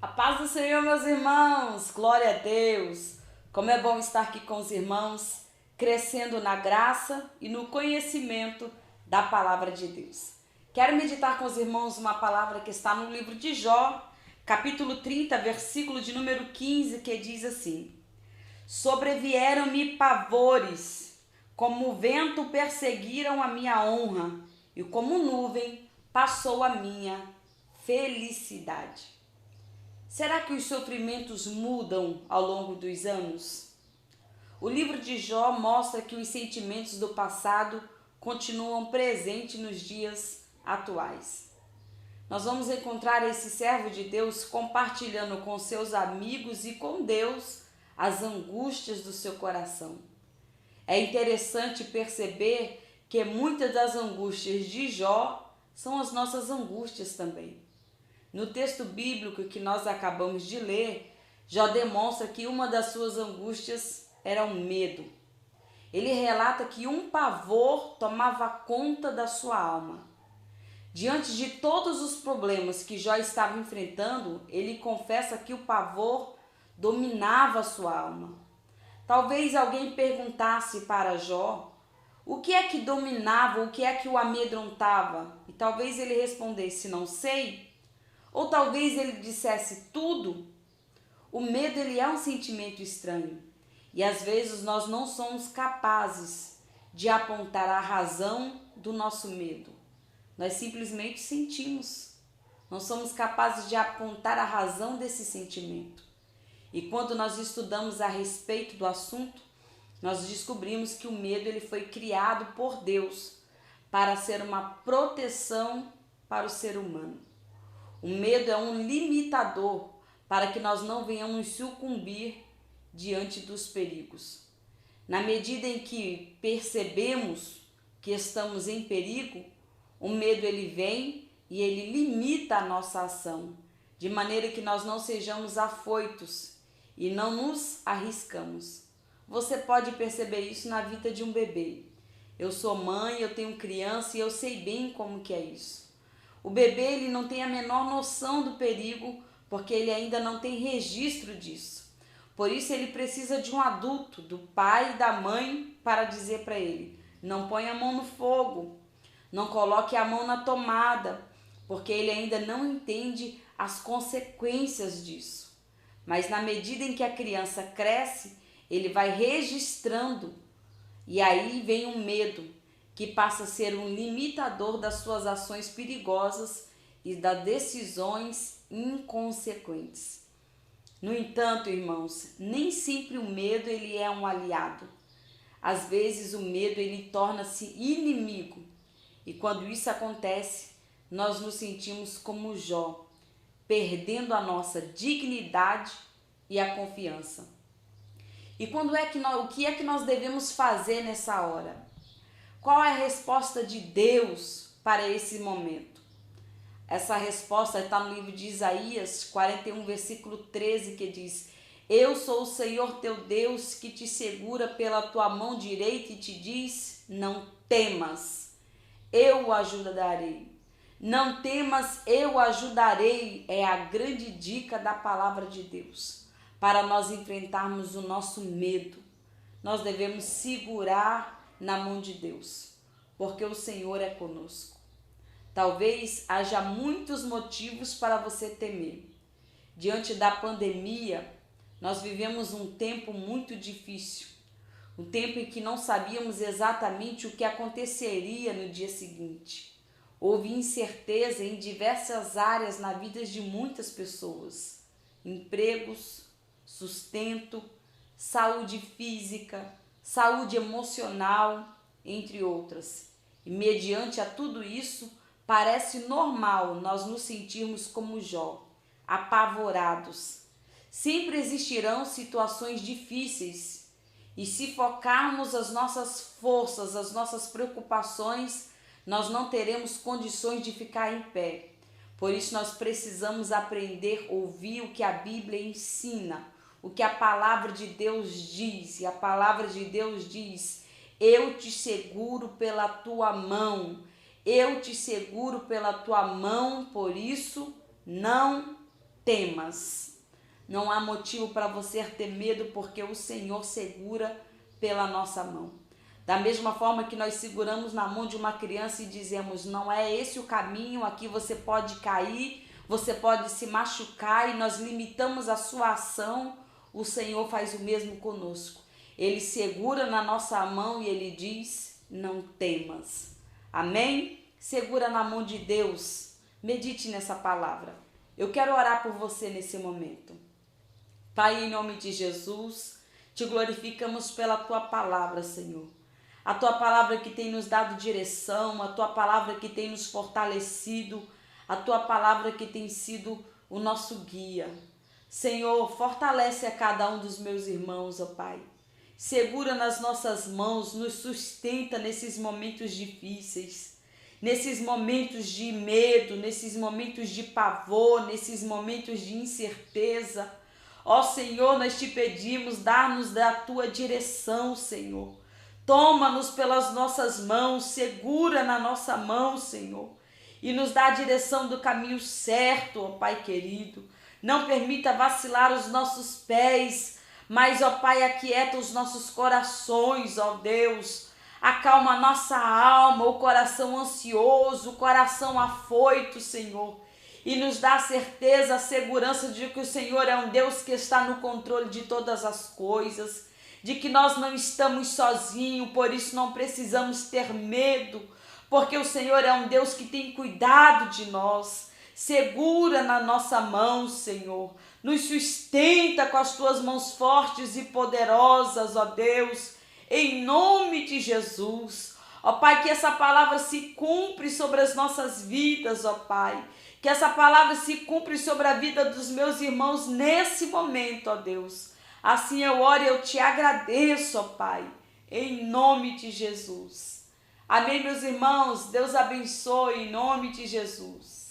A paz do Senhor, meus irmãos, glória a Deus. Como é bom estar aqui com os irmãos, crescendo na graça e no conhecimento da palavra de Deus. Quero meditar com os irmãos uma palavra que está no livro de Jó, capítulo 30, versículo de número 15, que diz assim: Sobrevieram-me pavores, como o vento perseguiram a minha honra, e como nuvem passou a minha felicidade. Será que os sofrimentos mudam ao longo dos anos? O livro de Jó mostra que os sentimentos do passado continuam presentes nos dias atuais. Nós vamos encontrar esse servo de Deus compartilhando com seus amigos e com Deus as angústias do seu coração. É interessante perceber que muitas das angústias de Jó são as nossas angústias também. No texto bíblico que nós acabamos de ler, Jó demonstra que uma das suas angústias era o medo. Ele relata que um pavor tomava conta da sua alma. Diante de todos os problemas que Jó estava enfrentando, ele confessa que o pavor dominava a sua alma. Talvez alguém perguntasse para Jó o que é que dominava, o que é que o amedrontava, e talvez ele respondesse: não sei. Ou talvez ele dissesse tudo. O medo, ele é um sentimento estranho. E às vezes nós não somos capazes de apontar a razão do nosso medo. Nós simplesmente sentimos. Não somos capazes de apontar a razão desse sentimento. E quando nós estudamos a respeito do assunto, nós descobrimos que o medo, ele foi criado por Deus para ser uma proteção para o ser humano. O medo é um limitador para que nós não venhamos sucumbir diante dos perigos. Na medida em que percebemos que estamos em perigo, o medo, ele vem e ele limita a nossa ação, de maneira que nós não sejamos afoitos e não nos arriscamos. Você pode perceber isso na vida de um bebê. Eu sou mãe, eu tenho criança e eu sei bem como que é isso. O bebê, ele não tem a menor noção do perigo, porque ele ainda não tem registro disso. Por isso ele precisa de um adulto, do pai e da mãe, para dizer para ele: não ponha a mão no fogo, não coloque a mão na tomada, porque ele ainda não entende as consequências disso. Mas na medida em que a criança cresce, ele vai registrando, e aí vem o medo, que passa a ser um limitador das suas ações perigosas e das decisões inconsequentes. No entanto, irmãos, nem sempre o medo, ele é um aliado. Às vezes o medo, ele torna-se inimigo. E quando isso acontece, nós nos sentimos como Jó, perdendo a nossa dignidade e a confiança. E o que é que nós devemos fazer nessa hora? Qual é a resposta de Deus para esse momento? Essa resposta está no livro de Isaías 41, versículo 13, que diz: Eu sou o Senhor teu Deus, que te segura pela tua mão direita e te diz: não temas, eu o ajudarei. Não temas, eu o ajudarei, é a grande dica da palavra de Deus. Para nós enfrentarmos o nosso medo, nós devemos segurar na mão de Deus, porque o Senhor é conosco. Talvez haja muitos motivos para você temer. Diante da pandemia, nós vivemos um tempo muito difícil, um tempo em que não sabíamos exatamente o que aconteceria no dia seguinte. Houve incerteza em diversas áreas na vida de muitas pessoas: empregos, sustento, saúde física, saúde emocional, entre outras. E mediante a tudo isso, parece normal nós nos sentirmos como Jó, apavorados. Sempre existirão situações difíceis, e se focarmos as nossas forças, as nossas preocupações, nós não teremos condições de ficar em pé. Por isso nós precisamos aprender a ouvir o que a Bíblia ensina, o que a palavra de Deus diz. E a palavra de Deus diz: eu te seguro pela tua mão, eu te seguro pela tua mão, por isso não temas. Não há motivo para você ter medo, porque o Senhor segura pela nossa mão. Da mesma forma que nós seguramos na mão de uma criança e dizemos, não é esse o caminho, aqui você pode cair, você pode se machucar, e nós limitamos a sua ação, o Senhor faz o mesmo conosco. Ele segura na nossa mão e Ele diz, não temas. Amém? Segura na mão de Deus. Medite nessa palavra. Eu quero orar por você nesse momento. Pai, em nome de Jesus, te glorificamos pela Tua palavra, Senhor. A Tua palavra que tem nos dado direção, a Tua palavra que tem nos fortalecido, a Tua palavra que tem sido o nosso guia. Senhor, fortalece a cada um dos meus irmãos, ó Pai. Segura nas nossas mãos, nos sustenta nesses momentos difíceis, nesses momentos de medo, nesses momentos de pavor, nesses momentos de incerteza. Ó Senhor, nós te pedimos, dá-nos da Tua direção, Senhor. Toma-nos pelas nossas mãos, segura na nossa mão, Senhor, e nos dá a direção do caminho certo, ó Pai querido. Não permita vacilar os nossos pés, mas, ó Pai, aquieta os nossos corações, ó Deus. Acalma a nossa alma, o coração ansioso, o coração afoito, Senhor. E nos dá a certeza, a segurança de que o Senhor é um Deus que está no controle de todas as coisas, de que nós não estamos sozinhos, por isso não precisamos ter medo, porque o Senhor é um Deus que tem cuidado de nós. Segura na nossa mão, Senhor, nos sustenta com as Tuas mãos fortes e poderosas, ó Deus, em nome de Jesus. Ó Pai, que essa palavra se cumpre sobre as nossas vidas, ó Pai, que essa palavra se cumpre sobre a vida dos meus irmãos nesse momento, ó Deus. Assim eu oro e eu te agradeço, ó Pai, em nome de Jesus. Amém, meus irmãos? Deus abençoe em nome de Jesus.